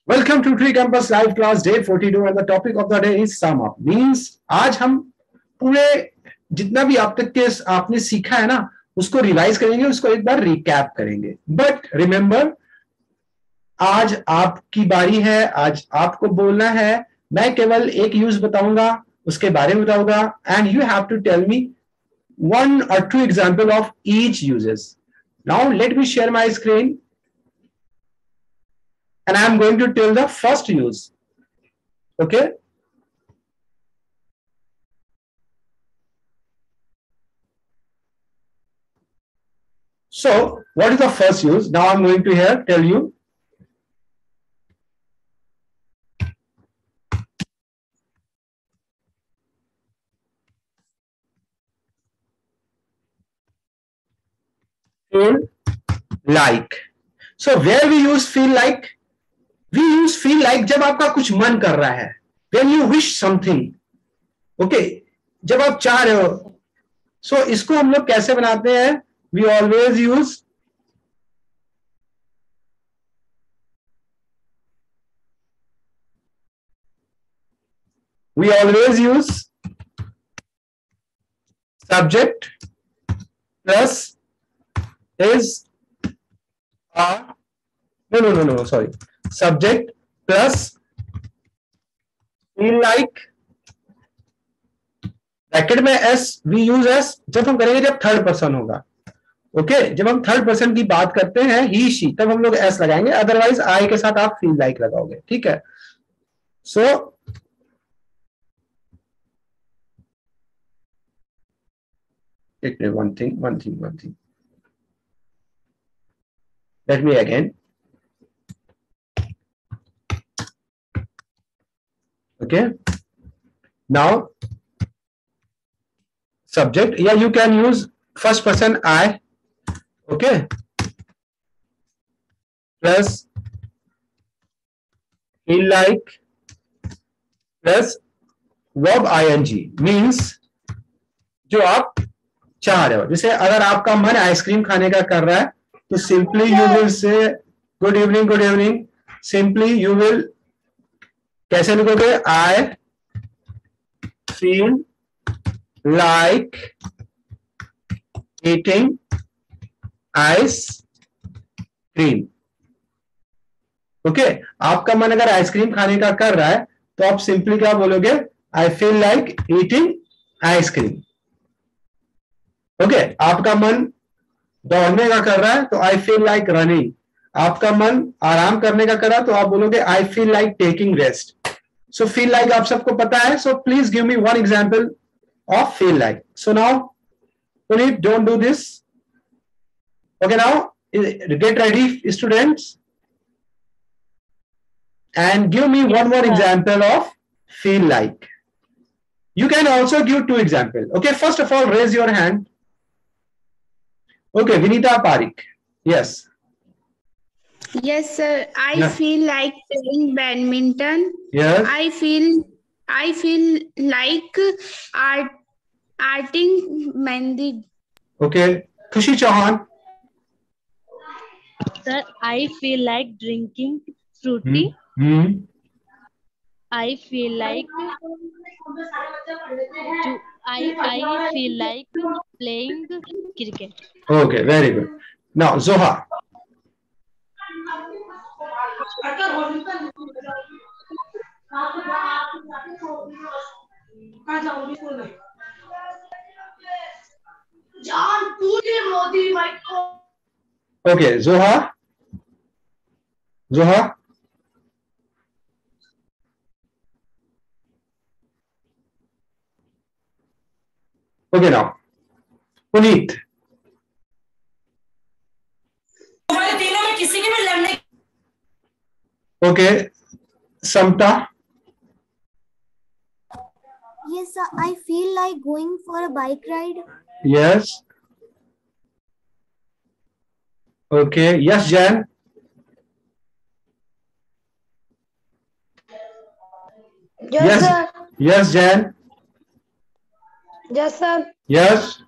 Welcome to Tree Campus Live Class Day 42 and the topic of the day is sum up. Means आज हम पूरे जितना भी आप तक के आपने सीखा है ना उसको रिवाइज करेंगे, उसको एक बार रिकैप करेंगे. बट रिमेंबर, आज आपकी बारी है, आज आपको बोलना है. मैं केवल एक यूज बताऊंगा, उसके बारे में बताऊंगा and you have to tell me one or two example of each uses. Now let me share my screen and I am going to tell the first use. Okay. So what is the first use? Now I'm going to here tell you. Feel like. So where we use feel like? We use feel like जब आपका कुछ मन कर रहा है. When you wish something. Okay. जब आप चाह रहे हो. So इसको हम लोग कैसे बनाते हैं? We always use subject plus is no, sorry, subject plus feel like bracket में s we use s जब हम करेंगे जब थर्ड पर्सन होगा. ओके जब हम थर्ड पर्सन की बात करते हैं ही शी तब हम लोग s लगाएंगे, अदरवाइज आई के साथ आप फील लाइक लगाओगे. ठीक है. सो one thing. Let me again. Okay. Now subject, yeah, you can use first person I. Okay. Plus feel like plus verb ing means जो आप चाह रहे हो. जैसे अगर आपका मन आइसक्रीम खाने का कर रहा है तो सिंपली यू विल से good evening. Simply you will कैसे लिखोगे? आई feel like eating ice cream. Okay, आपका मन अगर आइसक्रीम खाने का कर रहा है तो आप सिंपली क्या बोलोगे? आई feel like eating ice cream. Okay, आपका मन दौड़ने का कर रहा है तो आई फील लाइक रनिंग. आपका मन आराम करने का कर रहा है तो आप बोलोगे आई feel like taking rest. So feel like आप सबको पता है. So please give me one example of feel like. So now Puneet, don't do this. Okay, now get ready students and give me one more example of feel like. You can also give two examples. Okay, first of all, raise your hand. Okay, Vinita Parikh. Yes. Yes, sir. I feel like playing badminton. Yes. I feel like arting mehndi. Okay, Khushi Chauhan. Sir, I feel like drinking fruity. I feel like I feel like playing cricket. Okay, very good. Now Zoha. Okay, Zoha. Okay, now Puneet. Okay, Samta. Yes, sir. I feel like going for a bike ride. Yes. Okay, yes, Jan. Yes, sir. Yes, Jan. Yes, sir. Yes.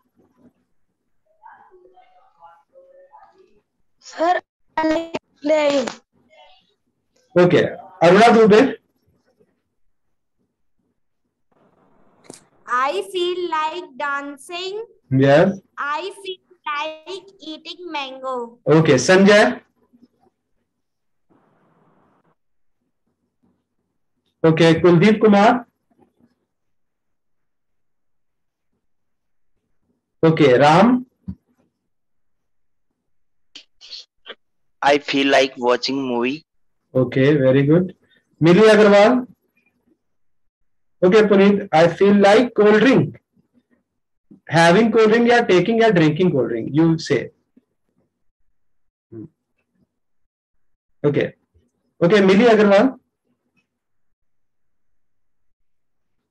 Sir, I like playing. Okay. Aruna Dubey, I feel like dancing. Yes, I feel like eating mango. Okay. Sanjay, okay. Kuldeep Kumar, okay. Ram, I feel like watching movie. Okay, very good. Mili Agarwal, okay. Puneet, I feel like cold drink. Having cold drink या taking या drinking cold drink, you say. Okay, okay. Mili Agarwal.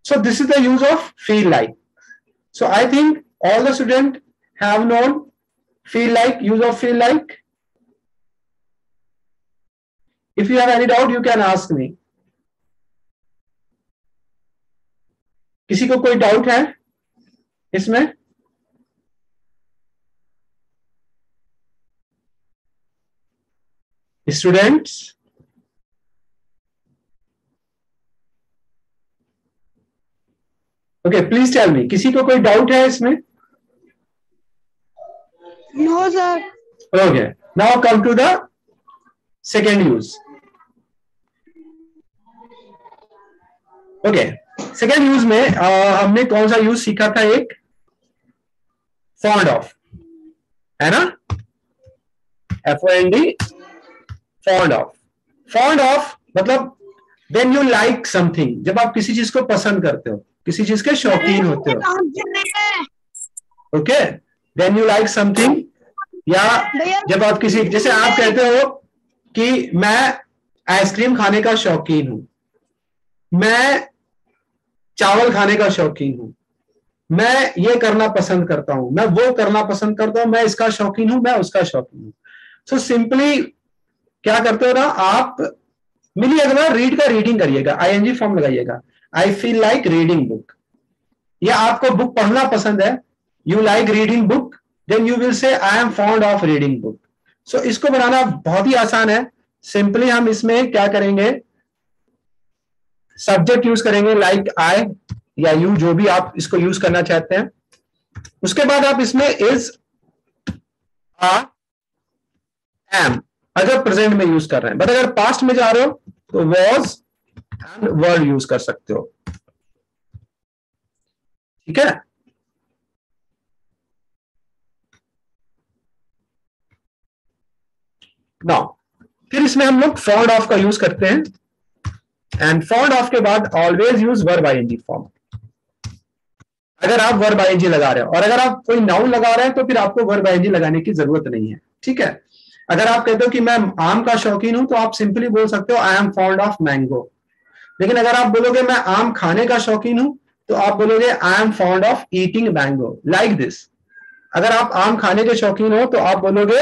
So this is the use of feel like. So I think all the students have known feel like, use of feel like. If you have any doubt, you can ask me. किसी को कोई doubt है इसमें? Students, okay, please tell me, किसी को कोई doubt है इसमें? No sir. Okay, now come to the second use. Okay, second use में हमने कौन सा यूज सीखा था? एक फॉन्ड ऑफ, है ना? FOND, fond of. Fond of मतलब व्हेन यू लाइक समथिंग, जब आप किसी चीज को पसंद करते हो, किसी चीज के शौकीन होते हो. Okay, when you like something, या जब आप किसी, जैसे आप कहते हो कि मैं आइसक्रीम खाने का शौकीन हूं, मैं चावल खाने का शौकीन हूं, मैं ये करना पसंद करता हूं, मैं वो करना पसंद करता हूं, मैं इसका शौकीन हूं, मैं उसका शौकीन हूं. सो सिंपली क्या करते हो ना आप? मिली अगला रीड का रीडिंग करिएगा, ING फॉर्म लगाइएगा. I feel like reading book, या आपको बुक पढ़ना पसंद है, you like reading book, then you will say I am fond of reading book. So इसको बनाना बहुत ही आसान है. सिंपली हम इसमें क्या करेंगे? सब्जेक्ट यूज करेंगे, लाइक आई या यू, जो भी आप इसको यूज करना चाहते हैं. उसके बाद आप इसमें इज, आर, एम अगर प्रेजेंट में यूज कर रहे हैं, बट अगर पास्ट में जा रहे हो तो वॉज एंड वर्ड यूज कर सकते हो. ठीक है? नाउ फिर इसमें हम लोग फॉन्ड ऑफ का यूज करते हैं. एंड फॉन्ड ऑफ के बाद always use verb ING form. अगर आप वर्ब ING लगा रहे हो, और अगर आप कोई नाउन लगा रहे हैं तो फिर आपको वर्ब ING लगाने की जरूरत नहीं है. ठीक है? अगर आप कहते हो कि मैं आम का शौकीन हूं, तो आप सिंपली बोल सकते हो I am fond of mango. लेकिन अगर आप बोलोगे मैं आम खाने का शौकीन हूं, तो आप बोलोगे I am fond of eating mango, like this. अगर आप आम खाने के शौकीन हो तो आप बोलोगे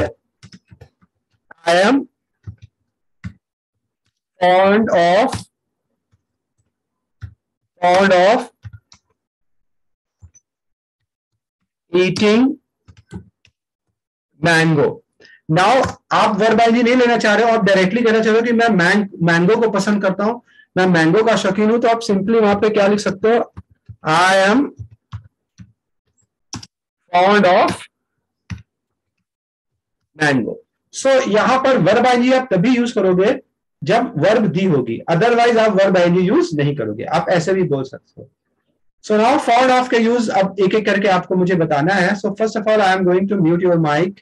I am fond of eating mango. Now आप वर्ब ING नहीं लेना चाह रहे हो, आप डायरेक्टली कहना चाह रहे हो कि मैं मैंगो को पसंद करता हूं, मैं मैंगो का शौकीन हूं, तो आप सिंपली वहां पे क्या लिख सकते हो? I am fond of mango. So यहां पर वर्ब ING आप तभी यूज करोगे जब वर्ब दी होगी, अदरवाइज आप वर्ब ING यूज नहीं करोगे. आप ऐसे भी बोल सकते हो. सो नाउ फॉन्ड ऑफ के यूज अब एक एक करके आपको मुझे बताना है. So first of all I am going to mute your mic.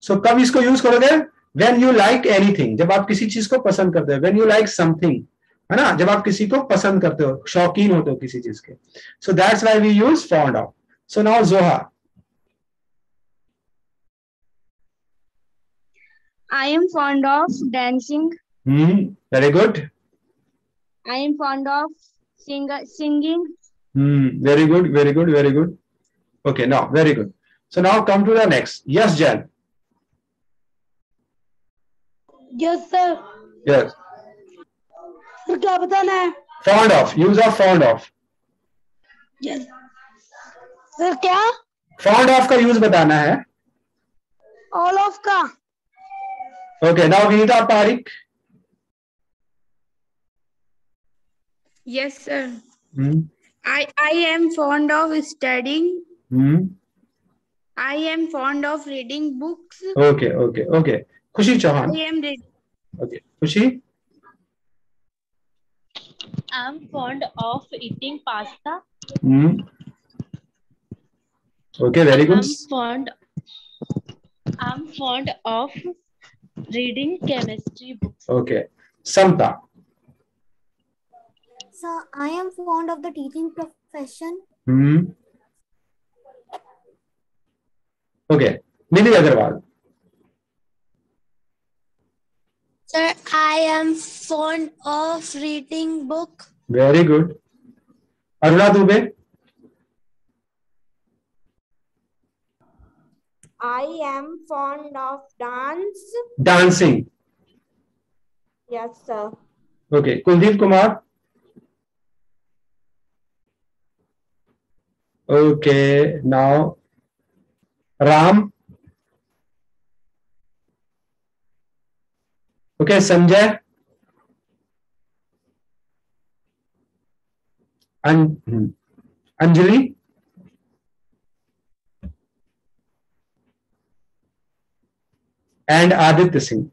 So कब इसको यूज करोगे? व्हेन यू लाइक एनीथिंग, जब आप किसी चीज को पसंद करते हो. व्हेन यू लाइक समथिंग, है ना, जब आप किसी को पसंद करते हो, शौकीन होते हो किसी चीज के. So that's why we use fond of. So now Zoha. I am fond of dancing. Very good. I am fond of singing. Very good, very good, very good. Okay, now very good. So now come to the next. Yes, Jan. Yes sir. Yes. Sir क्या बताना है? Fond of. Use of fond of. Yes sir. क्या? Fond of का use बताना है. All of का. Okay, now Vinita Parik. Yes, sir. Hmm. I am fond of studying. Hmm. I am fond of reading books. Okay, okay, okay. Khushi Chauhan. I am reading. Okay, Khushi. I'm fond of eating pasta. Hmm. Okay, very good. I'm fond of reading chemistry books. Okay, Samta. So I am fond of the teaching profession. Hmm. Okay, Nidhi Agarwal. Sir, I am fond of reading book. Very good. Aruna Dubey. I am fond of dance. Dancing. Yes, sir. Okay, Kuldeep Kumar. Okay, now Ram. Okay, Sanjay. Anjali. And Aditya Singh.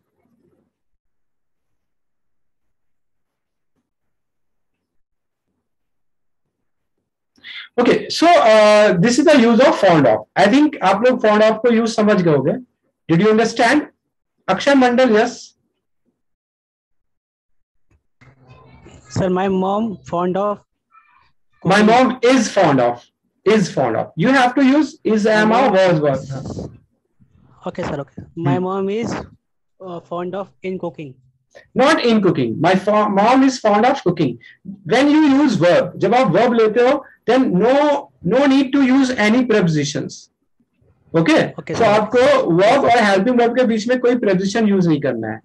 Okay, so this is the use of fond of. I think आप लोग fond of को use समझ गए होंगे. Did you understand? Akshay Mandal, yes. Sir, my mom fond of. My mom is fond of. Is fond of. You have to use is, am, or was. Okay, sir. Okay. My mom is fond of in cooking. Not in cooking. My mom is fond of cooking. When you use verb, जब आप verb लेते हो, then no need to use any prepositions. Okay? Okay, so आपको verb और helping verb के बीच में कोई preposition use नहीं करना है.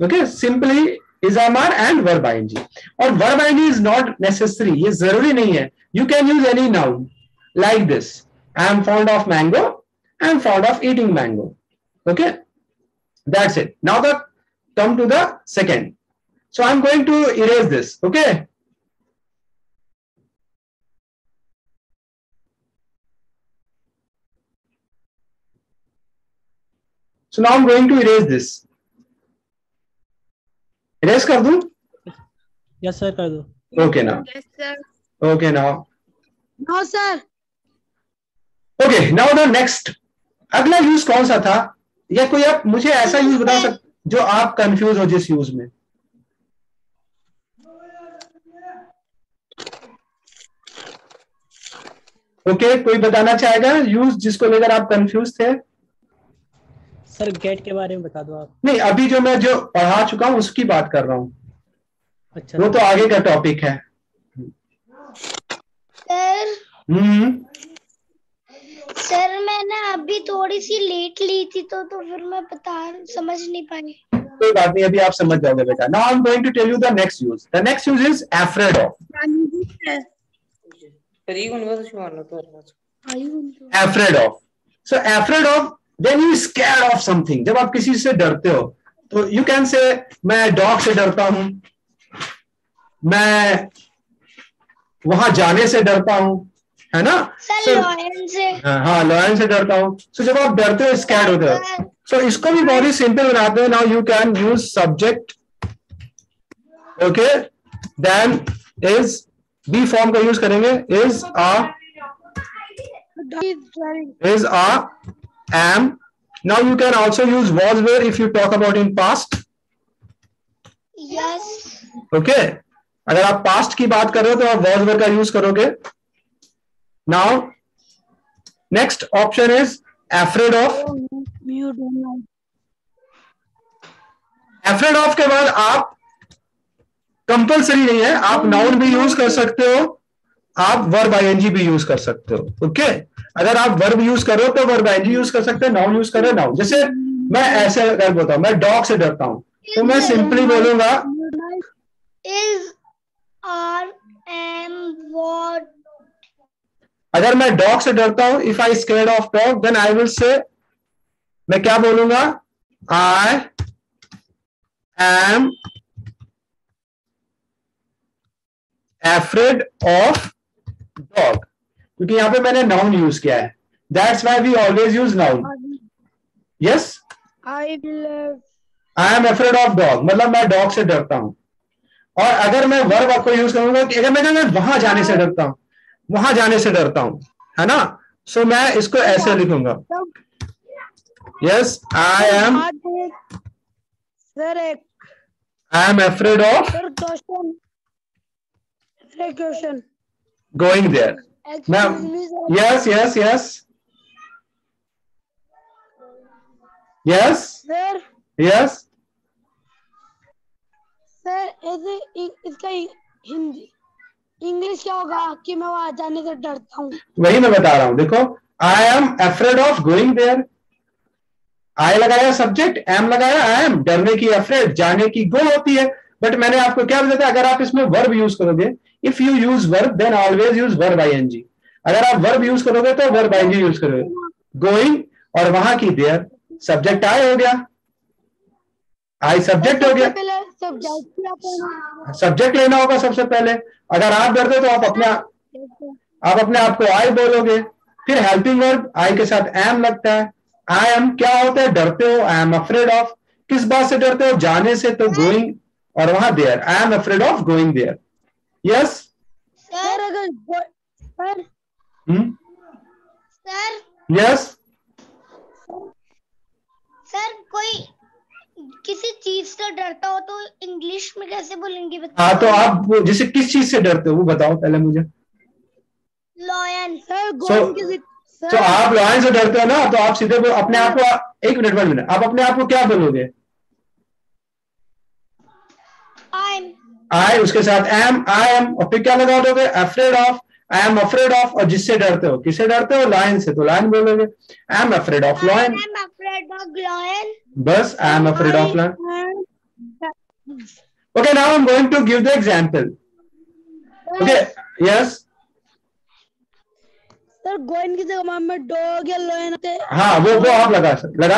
Okay? Simply is, am, are and verb ing. और verb ing is not necessary. ये जरूरी नहीं है. You can use any noun like this. I am fond of mango. I am fond of eating mango. Okay? That's it. Now come to the second. So I'm going to erase this. Okay? So now I'm going to erase this. Erase कर दूं? Yes, sir. कर दो. Okay now. Yes, sir. Okay now. No, sir. Okay, now the next. अगला use कौन सा था? या कोई आप मुझे ऐसा यूज बता सकते जो आप कंफ्यूज हो जिस यूज में? ओके, कोई बताना चाहेगा यूज जिसको लेकर आप कंफ्यूज थे? सर गेट के बारे में बता दो आप. नहीं, अभी जो मैं जो पढ़ा चुका हूं उसकी बात कर रहा हूं. अच्छा, वो तो आगे का टॉपिक है. सर मैंने अभी थोड़ी सी लेट ली थी तो फिर मैं समझ नहीं पाई. कोई बात नहीं, अभी आप समझ जाओगे बेटा. Now I am going to tell you the next use. The next use is afraid of. Afraid of. So afraid of, when you scared of something, जब आप किसी से डरते हो तो you can say मैं डॉग से डरता हूं, मैं वहां जाने से डरता हूं, है ना? लॉयन से. हाँ, लॉयन से डरता हूं. So जब आप डरते हो स्कैर्ड होते हो. So इसको भी बहुत ही सिंपल बनाते हैं. Now you can use subject. Okay, then is be form का यूज करेंगे. is a am. Now you can also use was were if you talk about in past. Yes. Okay, अगर आप past की बात कर रहे हो तो आप was were का यूज करोगे. Now next option is afraid of. afraid of के बाद आप कंपल्सरी नहीं है, आप नाउन भी यूज कर सकते हो, आप वर्ब आईएनजी भी यूज कर सकते हो. ओके, अगर आप वर्ब यूज कर रहे हो तो वर्ब आईएनजी यूज कर सकते हो, नाउन यूज कर रहे हो नाउन. जैसे मैं ऐसे अगर बोलता हूं मैं डॉग से डरता हूं तो मैं सिंपली बोलूंगा Is or am what. अगर मैं डॉग से डरता हूं, if I scared of dog, then I will say, मैं क्या बोलूंगा? आई am afraid of dog, क्योंकि यहां पे मैंने नाउन यूज किया है, that's why we always use noun. Yes, I will. I am afraid of dog मतलब मैं डॉग से डरता हूं. और अगर मैं वर्ब आपको यूज करूंगा कि अगर मैं वहां जाने से डरता हूं, वहां जाने से डरता हूं, है ना, सो मैं इसको ऐसे लिखूंगा. यस, आई एम सर एक afraid of sir question question going there. Yes yes yes yes sir yes. Sir ऐसे इसका हिंदी इंग्लिश क्या होगा कि मैं वहां जाने से डरता हूँ. वही मैं बता रहा हूं, देखो, I am afraid of going there, I लगाया सब्जेक्ट, एम लगाया आई एम, डरने की अफ्रेड, जाने की गो होती है. बट मैंने आपको क्या बताया, अगर आप इसमें वर्ब यूज करोगे, if you use verb then always use verb ING. अगर आप वर्ब यूज करोगे तो वर्ब आईएनजी यूज करोगे. गोइंग और वहां की देयर, सब्जेक्ट आई हो गया, आई सब्जेक्ट हो गया, सब्जेक्ट लेना होगा सबसे पहले. अगर आप डरते तो आप अपने आप को आई बोलोगे. फिर हेल्पिंग वर्ब आई के साथ एम लगता है. आई एम क्या होता है, डरते हो, आई एम अफ्रेड ऑफ. किस बात से डरते हो, जाने से, तो गोइंग और वहां there, I am afraid of going there. Yes sir अगर सर सर यस. सर कोई किसी चीज से डरता हो तो इंग्लिश में कैसे बोलेंगे बताओ. हाँ, तो आप जैसे किस चीज से डरते हो वो बताओ पहले मुझे. लॉयन. सर तो आप लॉयन से डरते हो ना, तो आप सीधे अपने आप को, एक मिनट, आप अपने आप को क्या बोलोगे, आई उसके साथ एम, आई एम, और फिर क्या लगा दोगे, afraid of, I am afraid of. और जिससे डरते हो, किससे डरते हो, लायन से, तो लायन बोलोगे. I am afraid of lion, बस I am afraid of lion. Okay, now I'm going to give the example. Okay, yes. Sir going की जगह में डॉग या लायन. हाँ, वो आप लगा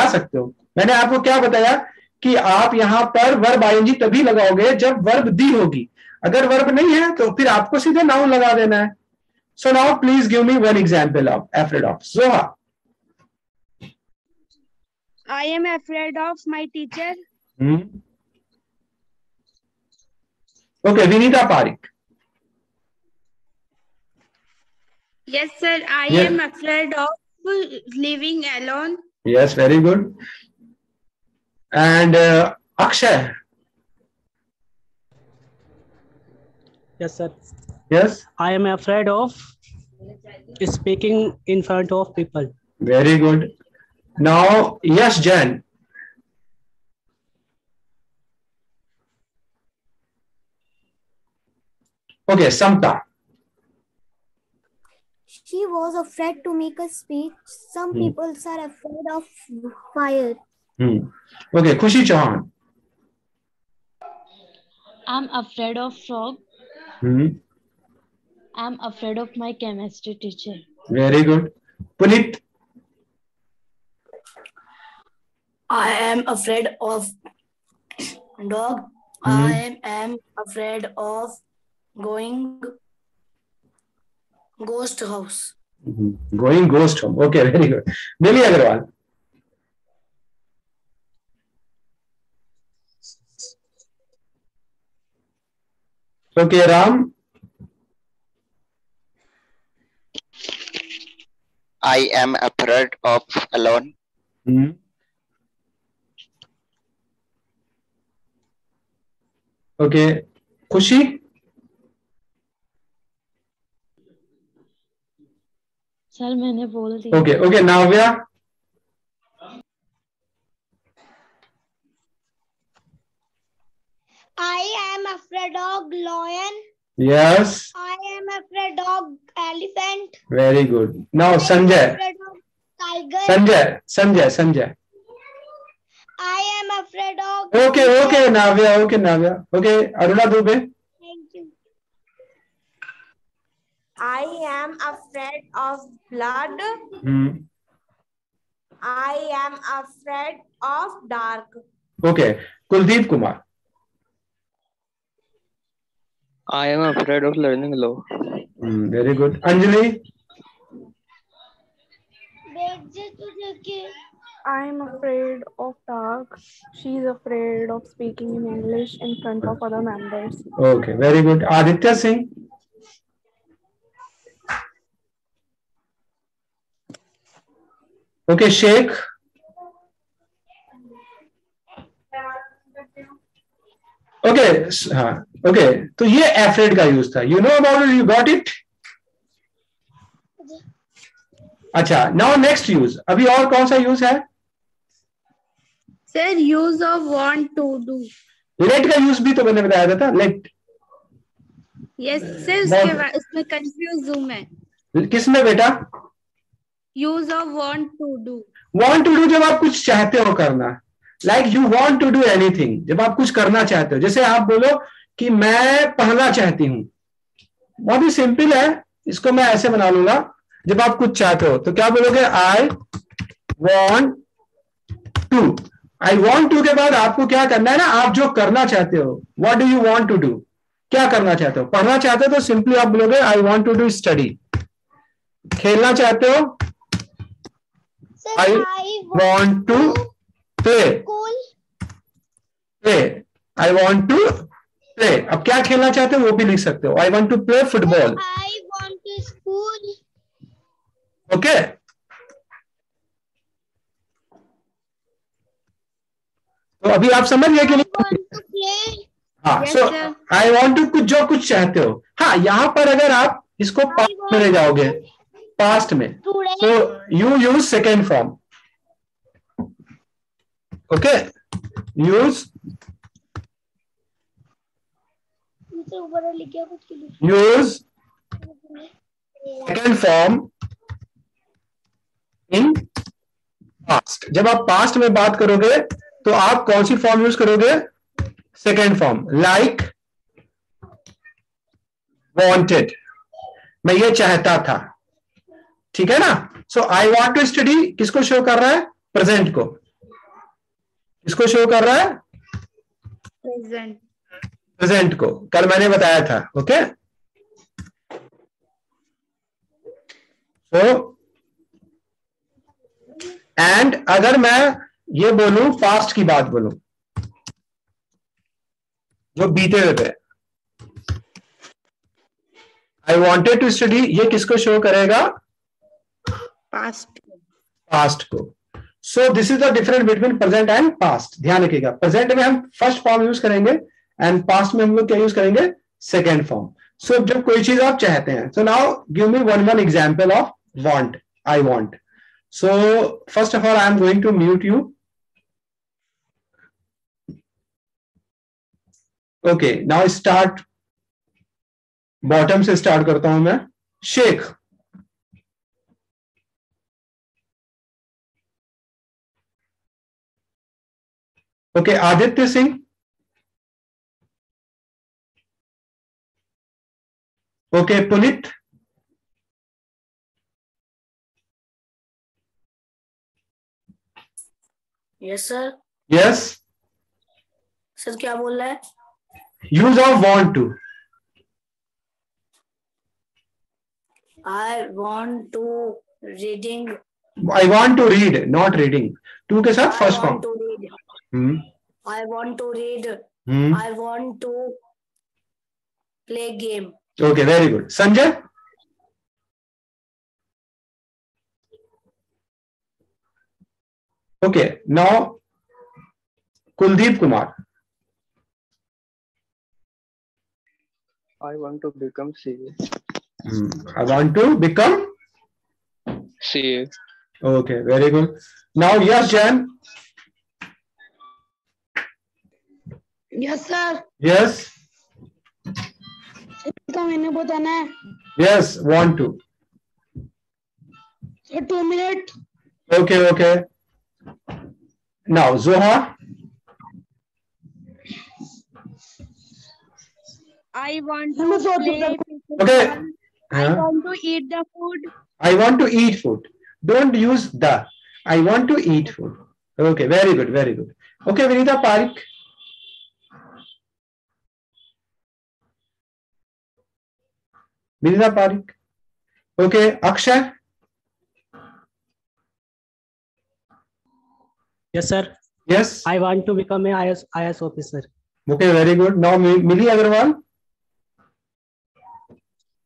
सकते हो. मैंने आपको क्या बताया कि आप यहाँ पर वर्ब आईएनजी तभी लगाओगे जब वर्ब दी होगी. अगर वर्ब नहीं है तो फिर आपको सीधे नाउन लगा देना है. So now please give me one example of afraid of. जोहा. I am afraid of my teacher. Okay, Vinita Parikh. Yes, sir. I am afraid of living alone. Yes, very good. And Akshay. Yes, sir. Yes. I am afraid of speaking in front of people. Very good. Now, yes, Jan. Okay, Samta. She was afraid to make a speech. Some people are afraid of fire. Okay, Khushi Chauhan. I'm afraid of frog. I'm afraid of my chemistry teacher. Very good. Puneet. I am afraid of dog. I am afraid of going ghost house. Going ghost home. Okay, very good. Mili Agarwal. Okay, Ram. I am afraid of alone. Okay, Khushi. Sir मैंने बोल दिया. Okay, okay, Navya. I am afraid of lion. Yes. I am afraid of elephant. Very good. Now Sanjay. I am afraid of tiger. Sanjay. I am afraid of. Okay, Navya. Okay, Aruna Dubey. Thank you. I am afraid of blood. I am afraid of dark. Okay, Kuldeep Kumar. I am afraid of learning law. Very good. Anjali? I'm afraid of dogs. She's afraid of speaking in English in front of other members. Okay, very good. Aditya Singh? Okay, Sheikh? Okay, हाँ, okay. तो ये afraid का use था. You know about it? You got it? अच्छा, now next use. अभी और कौन सा यूज है? Sir use of want to do. Let का यूज भी तो मैंने बताया था. लेट. यस सर, उसके बाद उसमें कंफ्यूज हूं मैं. किसमें बेटा? Use of want to do. Want to do जब आप कुछ चाहते हो करना. Like you want to do anything. जब आप कुछ करना चाहते हो, जैसे आप बोलो कि मैं पढ़ना चाहती हूँ. बहुत ही सिंपल है. इसको मैं ऐसे बना लूंगा. जब आप कुछ चाहते हो तो क्या बोलोगे? I want to. I want to के बाद आपको क्या करना है ना, आप जो करना चाहते हो. What do you want to do? क्या करना चाहते हो? पढ़ना चाहते हो तो सिंपली आप बोलोगे I want to do study. खेलना चाहते हो, I want to play. Play. I want to play. अब क्या खेलना चाहते हो वो भी लिख सकते हो. I want to play football. I want to school. Okay. तो अभी आप समझ गए कि नहीं? हाँ. सो आई वांट टू कुछ जो कुछ चाहते हो. हाँ, यहां पर अगर आप इसको पास्ट में ले जाओगे, पास्ट में, तो you use second form. Okay. Use second form in past. जब आप पास्ट में बात करोगे तो आप कौन सी फॉर्म यूज करोगे? Second form. Like wanted. मैं ये चाहता था. ठीक है ना? सो आई वांट टू स्टडी किसको शो कर रहा है? प्रेजेंट को. किसको शो कर रहा है? प्रेजेंट को. कल मैंने बताया था. ओके. सो एंड अगर मैं ये बोलूं, पास्ट की बात बोलूं, जो बीते हुए थे, आई वॉन्टेड टू स्टडी, ये किसको शो करेगा? पास्ट. पास्ट को. So this is the difference between present and past. ध्यान रखिएगा, प्रेजेंट में हम फर्स्ट फॉर्म यूज करेंगे एंड पास्ट में हम लोग क्या यूज करेंगे? Second form. सो जब कोई चीज आप चाहते हैं, so now give me one example of want. I want. So first of all I am going to mute you. Okay, now start. Bottom से स्टार्ट करता हूं मैं. Sheikh. Okay. Aditya Singh. Okay. Punit. Yes sir. Yes. Sir क्या बोल रहा है? Use of want to. I want to reading. I want to read, not reading. To के साथ first form. I want to read. I want to play game. Okay, very good. Sanjay. Okay. Now Kuldeep Kumar. I want to become CA. I want to become CA. Okay, very good. Now, yes, Jan. Yes sir. Yes. इसका मैंने बताना है. Yes, want to. Sir 2 minute. Okay, okay. Now, Zoha. I want to play. Okay. I want to eat the food. I want to eat food. Don't use the. I want to eat food. Okay, very good, very good. Okay, Vinita Parikh. Mirza Parik. Okay, Akshay. Yes, sir. Yes. I want to become a IS officer. Okay, very good. Now Milli Agarwal.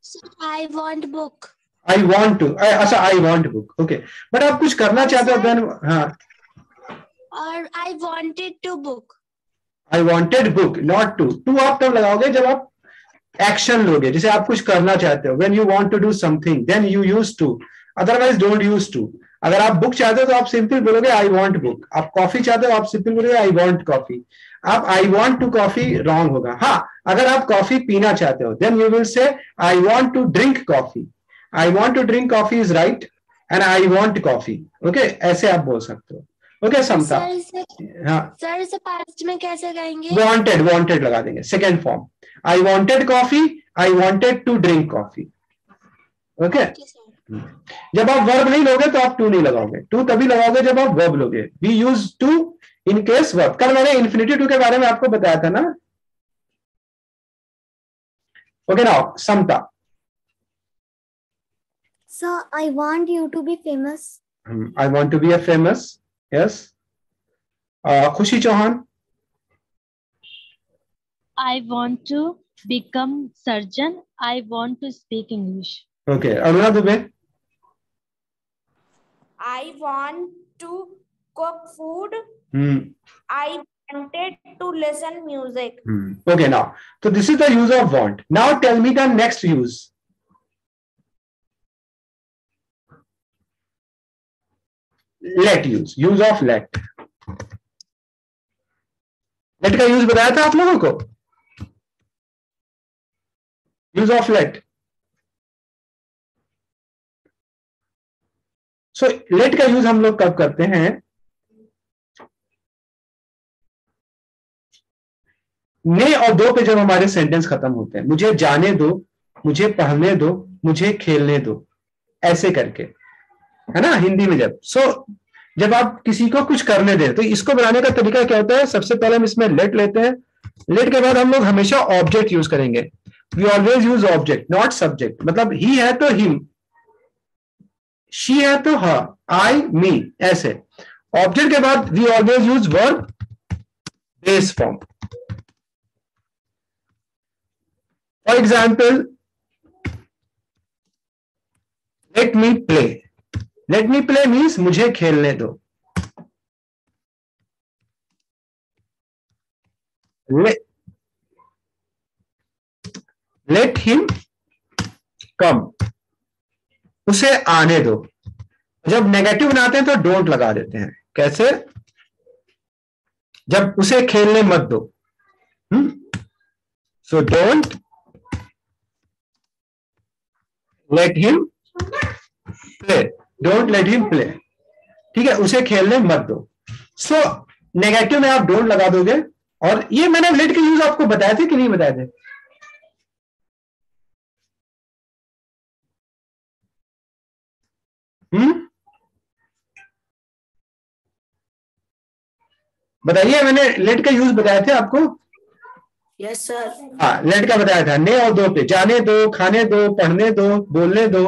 Sir, I want book. I want to. अच्छा, I want book. Okay. But आप कुछ करना चाहते हो then हाँ. और I wanted to book. I wanted book, not to. To आप तब लगाओगे जब आप एक्शन लोगे, जैसे आप कुछ करना चाहते हो. When you want to do something, then you use to. Otherwise, don't use to. अगर आप बुक चाहते हो तो आप सिंपल बोलोगे I want book. आप कॉफी चाहते हो आप सिंपल बोलोगे I want coffee. आप I want to coffee wrong होगा. हाँ, अगर आप कॉफी पीना चाहते हो then you will say I want to drink coffee. I want to drink coffee is right and I want coffee. Okay, ऐसे आप बोल सकते हो. Okay, समता. हाँ. सर इसे पास्ट में कैसे कहेंगे? Wanted लगा देंगे. Second form. I wanted coffee. I wanted to drink coffee. Okay. जब आप वर्ब नहीं लोगे तो आप टू नहीं लगाओगे. टू तभी लगाओगे जब आप वर्ब लोगे. We use to in case verb. कल मैंने infinitive to के बारे में आपको बताया था ना. Okay, now Samta. Sir, I want you to be famous. I want to be a famous. Yes. Khushi Chauhan. I want to become surgeon. I want to speak English. Okay. Aruna Dubey. I want to cook food. I wanted to listen music. Okay, now. So this is the use of want. Now tell me the next use. Let use. Use of let. Let का use बताया था आप लोगों को? Use of let. So let का use हम लोग कब करते हैं? ने और दो पे जब हमारे सेंटेंस खत्म होते हैं. मुझे जाने दो, मुझे पढ़ने दो, मुझे खेलने दो, ऐसे करके, है ना, हिंदी में जब. सो जब आप किसी को कुछ करने दें तो इसको बनाने का तरीका क्या होता है? सबसे पहले हम इसमें लेट लेते हैं. लेट के बाद हम लोग हमेशा ऑब्जेक्ट यूज करेंगे. We always use object, not subject. मतलब ही है तो हिम, शी है तो हर, आई मी, ऐसे. ऑब्जेक्ट के बाद we always use verb base form. For example, let me play. Let me play means मुझे खेलने दो. लेट हिम कम, उसे आने दो. जब नेगेटिव बनाते हैं तो डोंट लगा देते हैं. कैसे? जब उसे खेलने मत दो. So don't let him play. Don't let him play. ठीक है, उसे खेलने मत दो. सो नेगेटिव में आप डोंट लगा दोगे. और ये मैंने लेट के यूज आपको बताए थे कि नहीं बताए थे? बताइए, मैंने लेट का यूज बताए थे आपको? Yes sir. हाँ, लेट का बताया था. ने और दो पे, जाने दो, खाने दो, पढ़ने दो, बोलने दो,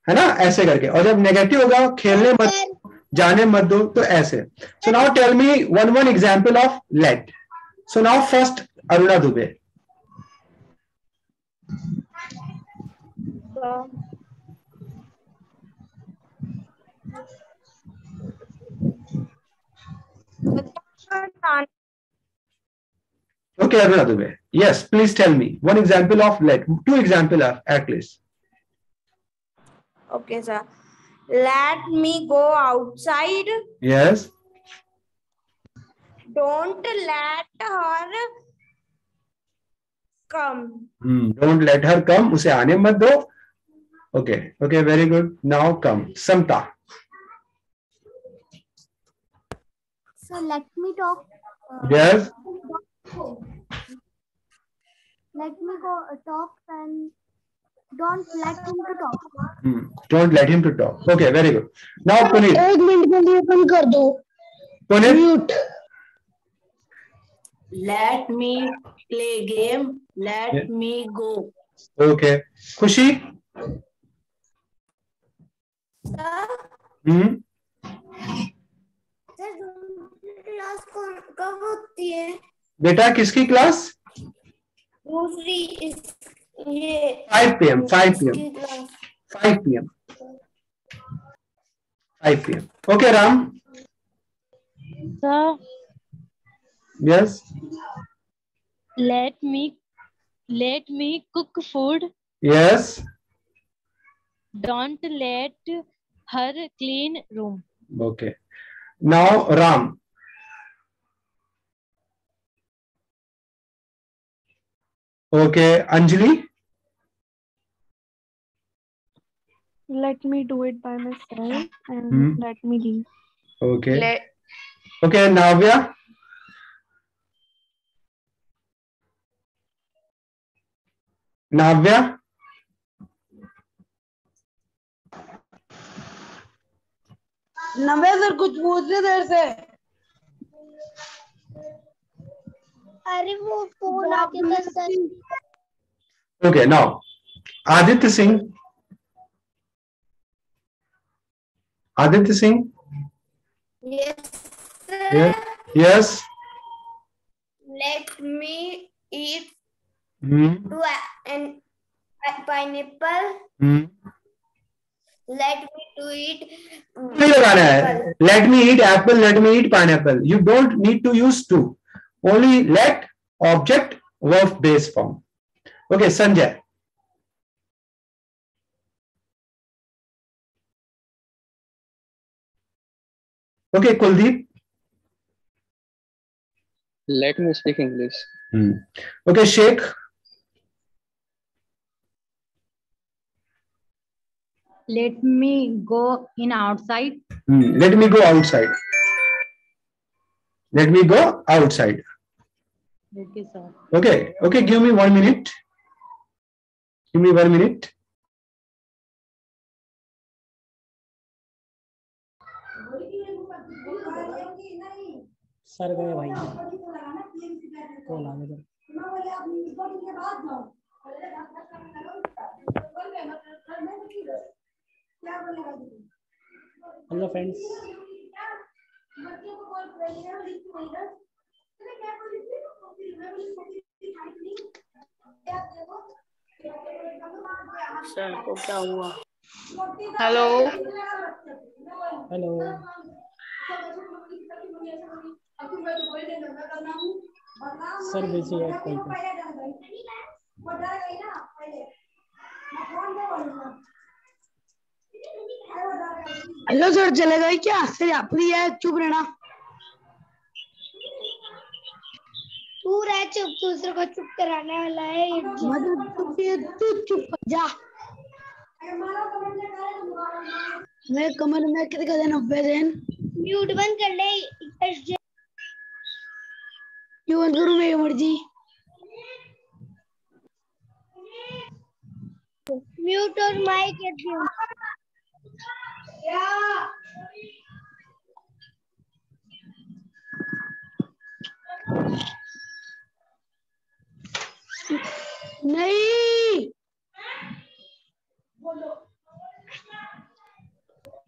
है ना, ऐसे करके. और जब नेगेटिव होगा, खेलने मत, जाने मत दो, तो ऐसे. So now tell me one example of let. So now first Aruna Dubey. Okay, Aruna Dubey. Yes, please tell me one example of let. Two example of at least. Okay, sir. Let me go outside. Yes. Don't let her come. Don't let her come. उसे आने मत दो. Okay. Okay. Very good. Now come. Samta. So let me talk. Yes. Let me go talk and don't let him to talk. Don't let him to talk. Okay. Very good. Now Puneet. एक minute के लिए बंद कर दो. Puneet. Mute. Let me play game. Let me go. Okay खुशी sir class कब होती है? बेटा किसकी क्लास? दूसरी ये 5 PM 5 PM की class 5 PM 5 PM okay Ram Sir, yes let me cook food. Yes Don't let her clean room. Okay now Ram okay Anjali Let me do it by myself and let me leave. Okay okay Navya Navya Navya sir कुछ पूछ रहे देर से। अरे वो phone आ गया था sir. Okay now Aditya Singh yes sir. Yes Let me eat and pineapple. Let me to eat नहीं लगाना है let me eat apple let me eat pineapple you don't need to use to only let object verb base form okay Sanjay okay Kuldeep Let me speak English. okay Sheikh Let me go in outside. let me go outside let me go outside Okay, sir. okay give me 1 minute sir गए भाई call आ गया hello friends sir को क्या हुआ? Hello hello sir busy है call पे hello sir चले गए क्या? सर आप ही है, चुप रहना। तू रह चुप, दूसरे को चुप कराने वाला है ये। तू चुप कर जा। मैं कमर में कितने का देना 90 दिन? म्यूट बंद कर ले। क्यों बंद करूं? मेरी मर्जी। म्यूट और माइक